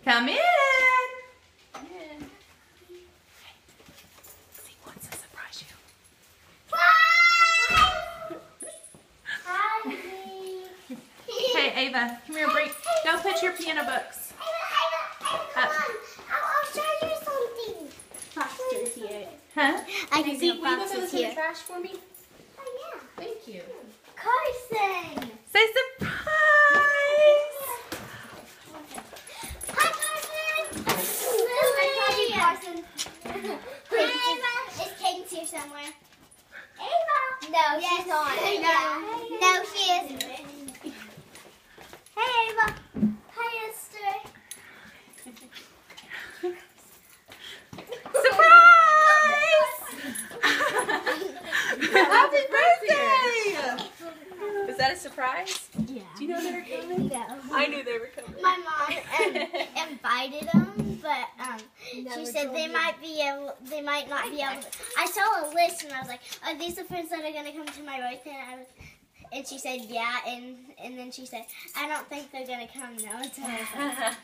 Come in. Come in. He wants to surprise you. Hey, Ava, come here. Go put your piano books. I'll show you something. Foster's here. Huh? I can see Will you go Fox throw is this in the here. trash for me? Oh, yeah. Thank you. Carson. Say surprise. Hi, Carson. Lily. Carson. Is Cadence here somewhere? Ava. No, she's not. No, she isn't. Hey, Ava. Hi, Esther. Happy birthday! Was that a surprise? Yeah. Do you know they were coming? No. I knew they were coming. My mom invited them, but she said they might not be able to. I saw a list and I was like, are these the friends that are going to come to my birthday? And she said, yeah, and then she said, I don't think they're going to come now. So I was like,